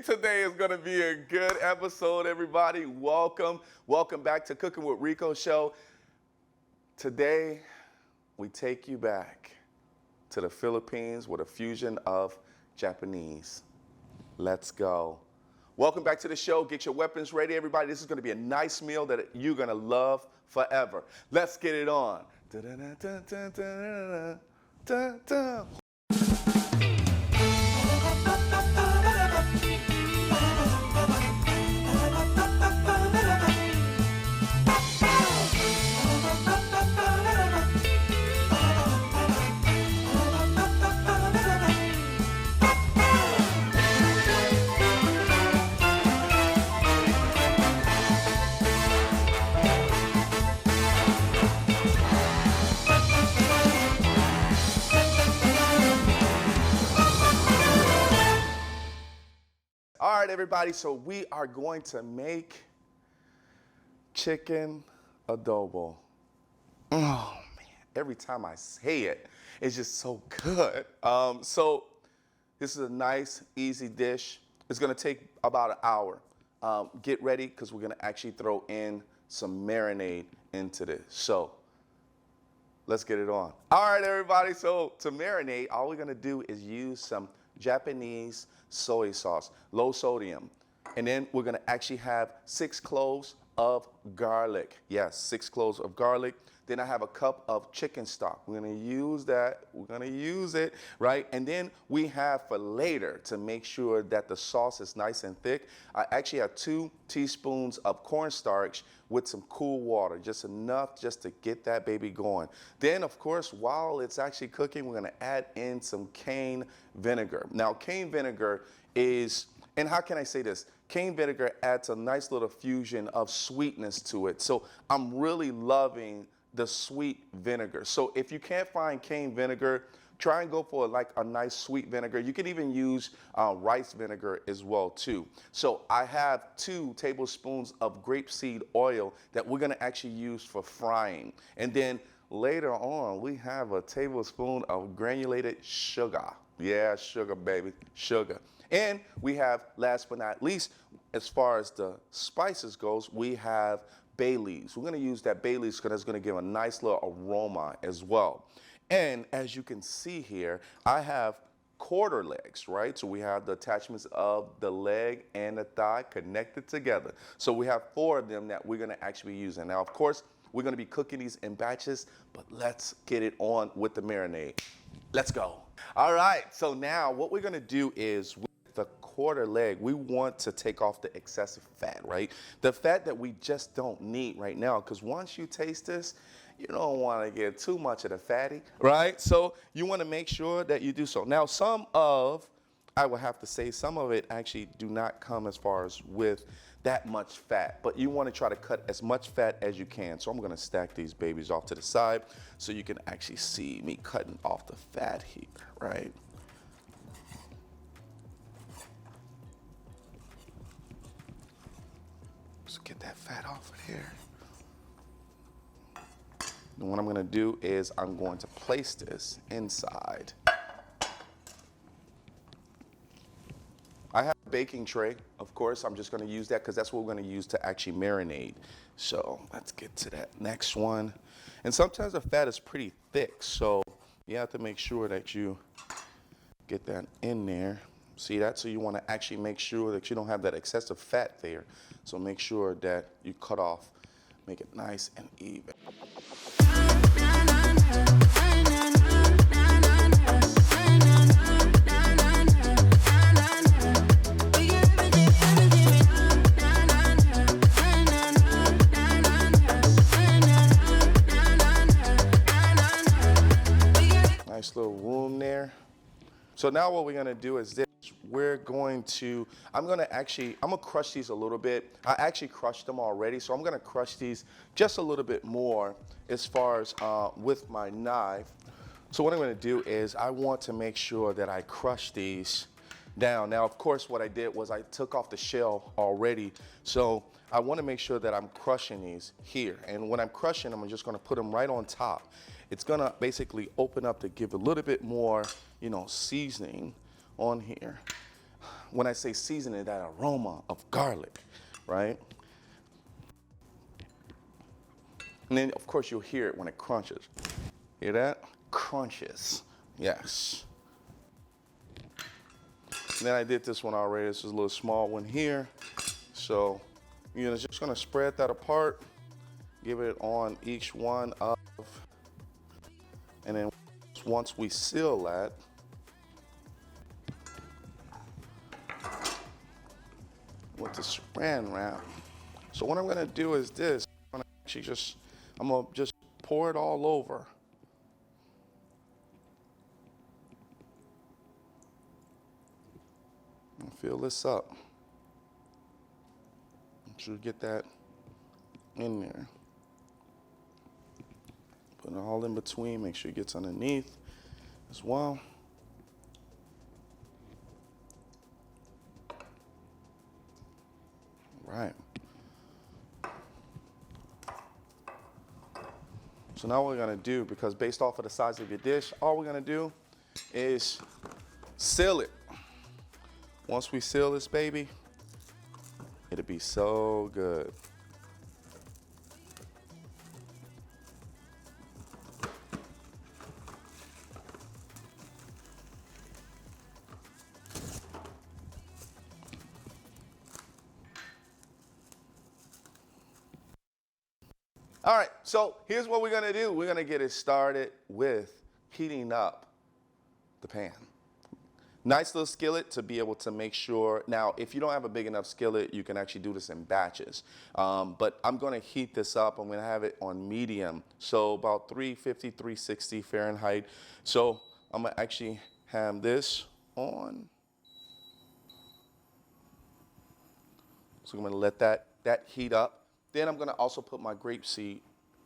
think today is going to be a good episode, everybody. Welcome back to Cooking with Rico show. Today, we take you back to the Philippines with a fusion of Japanese. Let's go. Welcome back to the show. Get your weapons ready, everybody. This is going to be a nice meal that you're going to love forever. Let's get it on. All right, everybody, so we are going to make chicken adobo. Oh, man, every time I say it, it's just so good. So this is a nice, easy dish. It's gonna take about an hour. Get ready, because we're gonna actually throw in some marinade into this. So let's get it on. All right, everybody, so to marinate, all we're gonna do is use some Japanese soy sauce, low sodium. And then we're gonna actually have 6 cloves of garlic. Yes, 6 cloves of garlic. Then I have a cup of chicken stock. We're gonna use that, we're gonna use it, right? And then we have for later to make sure that the sauce is nice and thick. I actually have 2 teaspoons of cornstarch with some cool water, just enough just to get that baby going. Then, of course, while it's actually cooking, we're gonna add in some cane vinegar. Now, cane vinegar is, and how can I say this? Cane vinegar adds a nice little fusion of sweetness to it. So I'm really loving the sweet vinegar. So if you can't find cane vinegar, try and go for like a nice sweet vinegar. You can even use rice vinegar as well too. So I have 2 tablespoons of grapeseed oil that we're gonna actually use for frying. And then later on, we have a tablespoon of granulated sugar. Yeah, sugar, baby, sugar. And we have, last but not least, as far as the spices goes, we have bay leaves. We're gonna use that bay leaves because it's gonna give a nice little aroma as well. And as you can see here, I have quarter legs, right? So we have the attachments of the leg and the thigh connected together. So we have 4 of them that we're gonna actually be using. Now, of course, we're gonna be cooking these in batches, but let's get it on with the marinade. Let's go. All right, so now what we're gonna do is with the quarter leg, we want to take off the excessive fat, right? The fat that we just don't need right now, because once you taste this, you don't want to get too much of the fatty, right? So you want to make sure that you do so. Now, I will have to say, some of it actually do not come as far as with that much fat, but you want to try to cut as much fat as you can. So I'm going to stack these babies off to the side so you can actually see me cutting off the fat here, right? Just get that fat off of here. And what I'm going to do is I'm going to place this inside. I have a baking tray, of course. I'm just going to use that because that's what we're going to use to actually marinate. So let's get to that next one. And sometimes the fat is pretty thick, so you have to make sure that you get that in there. See that? So you want to actually make sure that you don't have that excessive fat there. So make sure that you cut off, make it nice and even. Nice little room there. So now what we're gonna do is this. I'm gonna crush these a little bit. I actually crushed them already, so I'm gonna crush these just a little bit more as far as with my knife. So what I'm gonna do is I want to make sure that I crush these down. Now, of course, what I did was I took off the shell already, so I wanna make sure that I'm crushing these here. And when I'm crushing them, I'm just gonna put them right on top. It's gonna basically open up to give a little bit more, seasoning on here. when I say seasoning, that aroma of garlic, right? And then, of course, you'll hear it when it crunches. Hear that? Crunches. Yes. And then I did this one already. This is a little small one here. So you're just gonna spread that apart, give it on each one of, and then once we seal that, with the saran wrap. So what I'm gonna do is this. I'm gonna just pour it all over. And fill this up. Make sure you get that in there. Put it all in between, make sure it gets underneath as well. Right. So now what we're gonna do, because based off of the size of your dish, all we're gonna do is seal it. Once we seal this baby, it'll be so good. All right, so here's what we're gonna do. We're gonna get it started with heating up the pan. Nice little skillet to be able to make sure. Now, if you don't have a big enough skillet, you can actually do this in batches. But I'm gonna heat this up. I'm gonna have it on medium. So about 350, 360 Fahrenheit. So I'm gonna actually have this on. So I'm gonna let that heat up. Then I'm gonna also put my grapeseed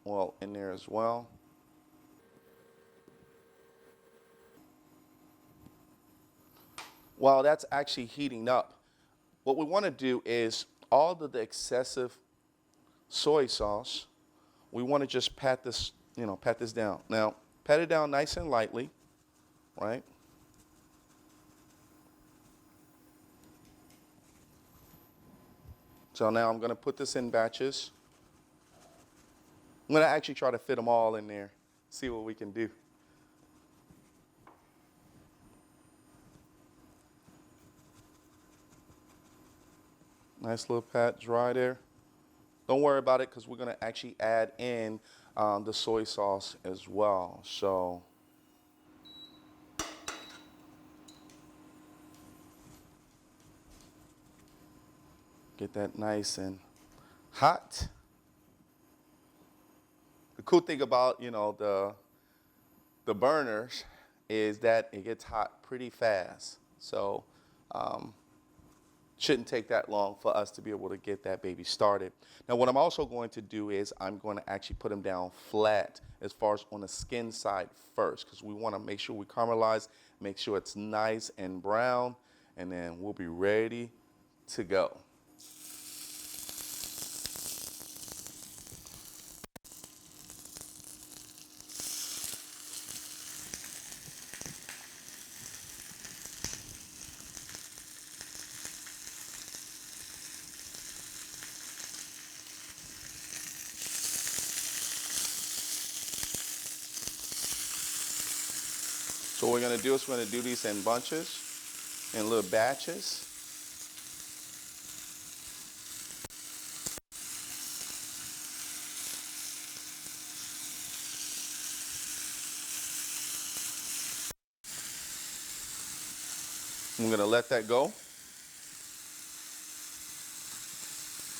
oil in there as well. While that's actually heating up, what we wanna do is all of the excessive soy sauce, we wanna just pat this down. Now, pat it down nice and lightly, right? So now I'm gonna put this in batches. I'm gonna actually try to fit them all in there, see what we can do. Nice little pat dry there. Don't worry about it because we're gonna actually add in the soy sauce as well. So get that nice and hot. The cool thing about, the burners is that it gets hot pretty fast. So shouldn't take that long for us to be able to get that baby started. Now what I'm also going to do is I'm going to actually put them down flat as far as on the skin side first, because we want to make sure we caramelize, make sure it's nice and brown, and then we'll be ready to go. So what we're gonna do is we're gonna do these in bunches, in little batches. I'm gonna let that go.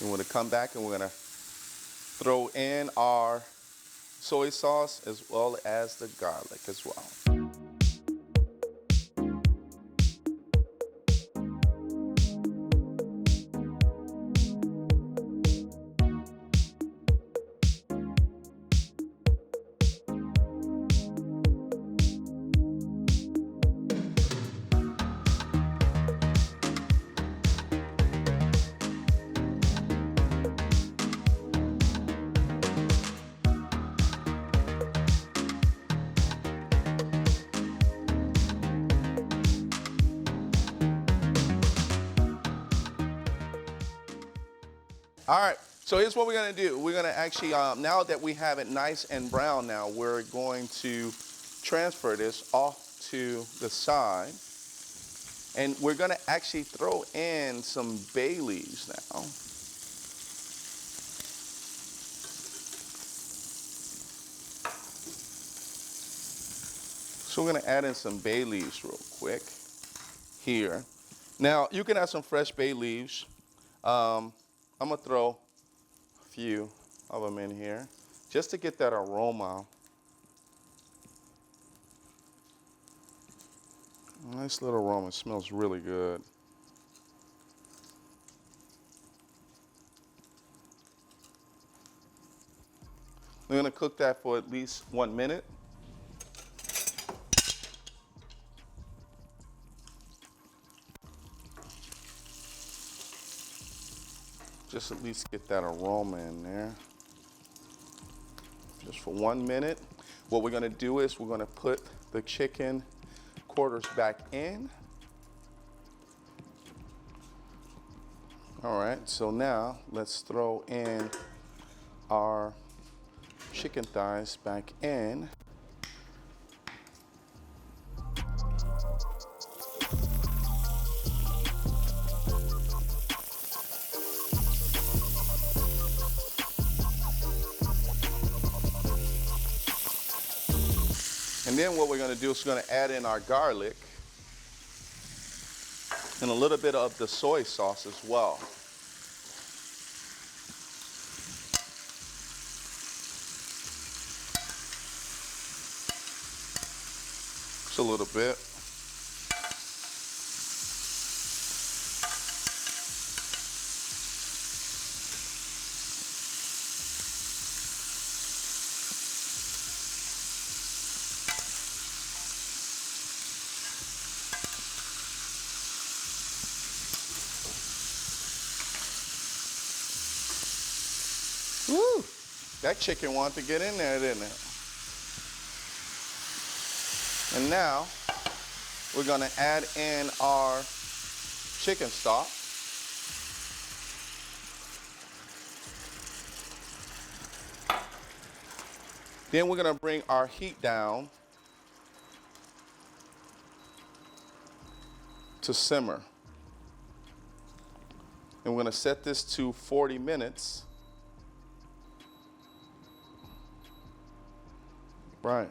And we're gonna come back and we're gonna throw in our soy sauce as well as the garlic as well. All right, so here's what we're gonna do. We're gonna actually, now that we have it nice and brown now, we're going to transfer this off to the side. And we're gonna actually throw in some bay leaves now. So we're gonna add in some bay leaves real quick here. Now, you can add some fresh bay leaves. I'm gonna throw a few of them in here just to get that aroma. Nice little aroma, it smells really good. We're gonna cook that for at least 1 minute. Just at least get that aroma in there. Just for 1 minute. What we're gonna do is we're gonna put the chicken quarters back in. All right, so now let's throw in our chicken thighs back in. And then what we're gonna do is we're gonna add in our garlic and a little bit of the soy sauce as well. Just a little bit. Woo! That chicken wanted to get in there, didn't it? And now we're gonna add in our chicken stock. Then we're gonna bring our heat down to simmer. And we're gonna set this to 40 minutes. Right.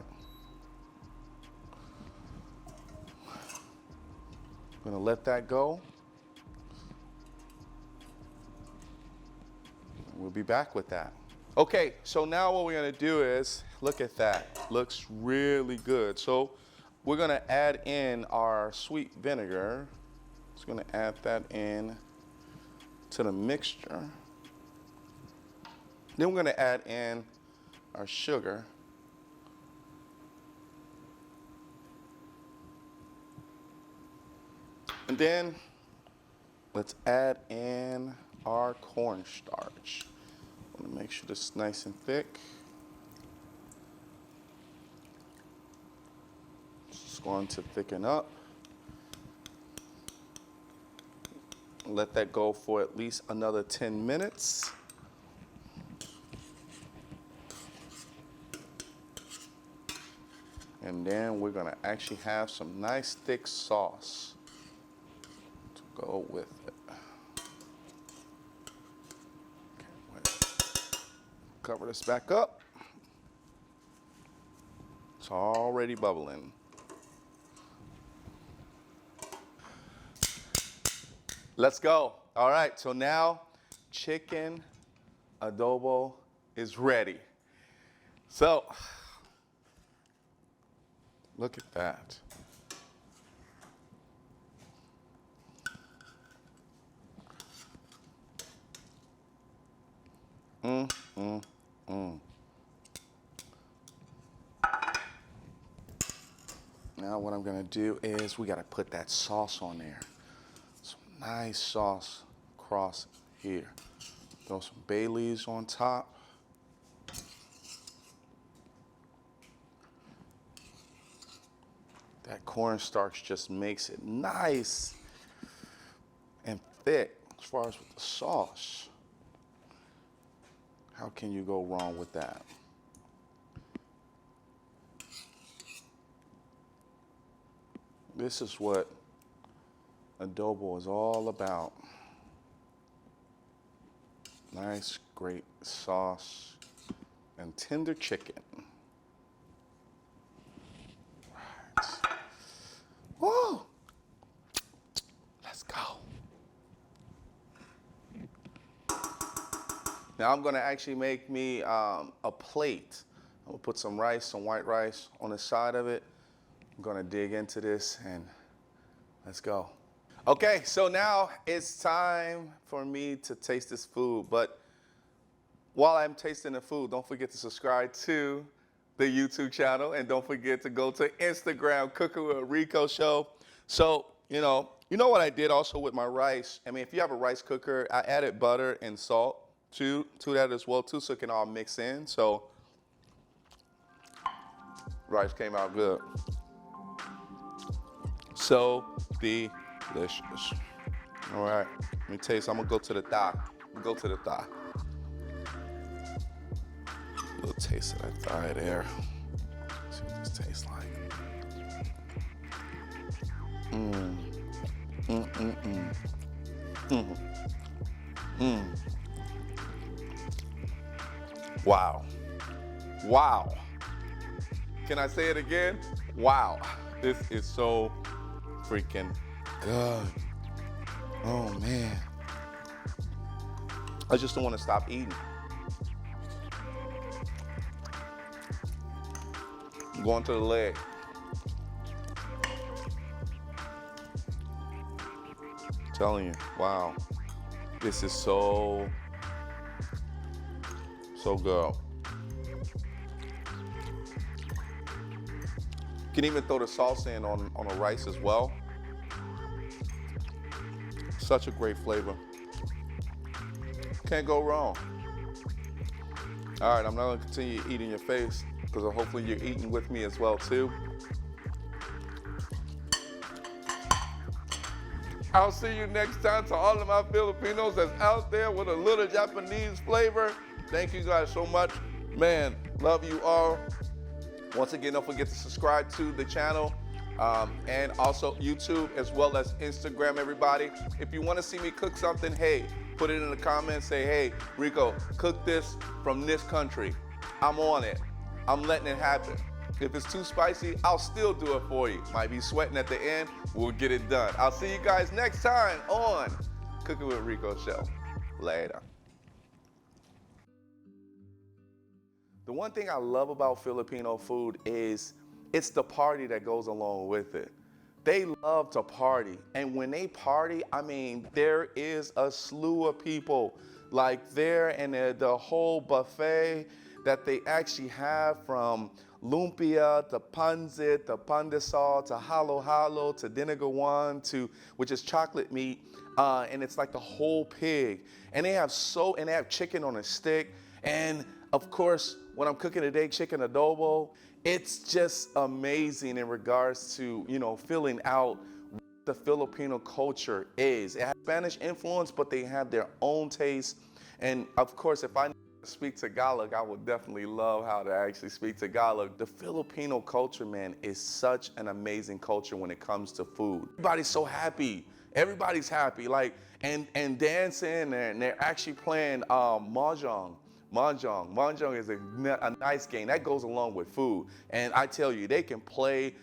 I'm gonna let that go. We'll be back with that. Okay, so now what we're gonna do is, look at that. Looks really good. So we're gonna add in our sweet vinegar. Just gonna add that in to the mixture. Then we're gonna add in our sugar. And then let's add in our cornstarch. I want to make sure this is nice and thick. Just going to thicken up. Let that go for at least another 10 minutes. And then we're gonna actually have some nice thick sauce to go with it. Cover this back up. It's already bubbling. Let's go. All right, so now chicken adobo is ready. So, look at that. Now what I'm gonna do is we gotta put that sauce on there. Some nice sauce across here. Throw some bay leaves on top. That cornstarch just makes it nice and thick as far as with the sauce. How can you go wrong with that? This is what adobo is all about. Nice, great sauce and tender chicken. Right. Woo! Let's go. Now I'm gonna actually make me a plate. I'm gonna put some rice, some white rice on the side of it. I'm gonna dig into this and let's go. Okay, so now it's time for me to taste this food. But while I'm tasting the food, don't forget to subscribe to the YouTube channel and don't forget to go to Instagram, Cooking with Rico Show. So, you know what I did also with my rice? I mean, if you have a rice cooker, I added butter and salt to that as well too, so it can all mix in. So rice came out good. So delicious. All right, let me taste. I'm gonna go to the thigh. Go to the thigh. A little taste of that thigh there. Let's see what this tastes like. Wow. Wow. Can I say it again? Wow. This is so freaking good. Oh man. I just don't want to stop eating. I'm going to the leg. I'm telling you, wow. This is so good. You can even throw the salsa in on the rice as well. Such a great flavor. Can't go wrong. All right, I'm not gonna continue eating your face because hopefully you're eating with me as well too. I'll see you next time. To all of my Filipinos that's out there with a little Japanese flavor, thank you guys so much. Man, love you all. Once again, don't forget to subscribe to the channel and also YouTube as well as Instagram, everybody. If you want to see me cook something, hey, put it in the comments. Say, hey, Rico, cook this from this country. I'm on it. I'm letting it happen. If it's too spicy, I'll still do it for you. Might be sweating at the end. We'll get it done. I'll see you guys next time on Cooking with Rico Show. Later. The one thing I love about Filipino food is it's the party that goes along with it. They love to party. And when they party, I mean, there is a slew of people like there and the whole buffet that they actually have, from lumpia to pancit to pandesal to halo-halo to dinigawan to, which is chocolate meat, and it's like the whole pig. And they have chicken on a stick. And of course, when I'm cooking today, chicken adobo, it's just amazing in regards to, filling out what the Filipino culture is. It has Spanish influence, but they have their own taste. And of course, if I speak Tagalog, I would definitely love how to actually speak Tagalog. The Filipino culture, man, is such an amazing culture when it comes to food. Everybody's so happy. Everybody's happy, and dancing, and they're actually playing mahjong. Mahjong is a nice game that goes along with food. And I tell you, they can play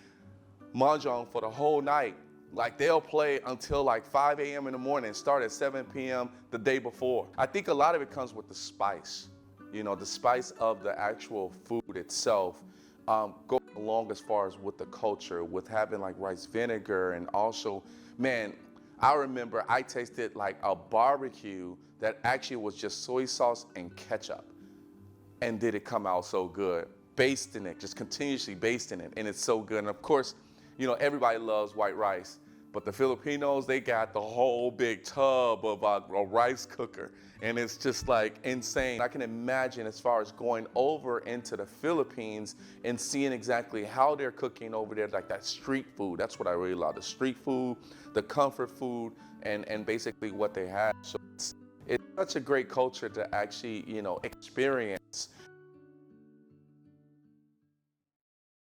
mahjong for the whole night. Like, they'll play until like 5 a.m. in the morning, start at 7 p.m. the day before. I think a lot of it comes with the spice. The spice of the actual food itself goes along as far as with the culture, with having like rice vinegar. And also, man, I remember I tasted like a barbecue that actually was just soy sauce and ketchup. And did it come out so good? Basting it, just continuously basting it, and it's so good. And of course, everybody loves white rice, but the Filipinos, they got the whole big tub of a rice cooker, and it's just like insane. I can imagine as far as going over into the Philippines and seeing exactly how they're cooking over there, like that street food. That's what I really love, the street food, the comfort food, and basically what they have. So It's such a great culture to actually, experience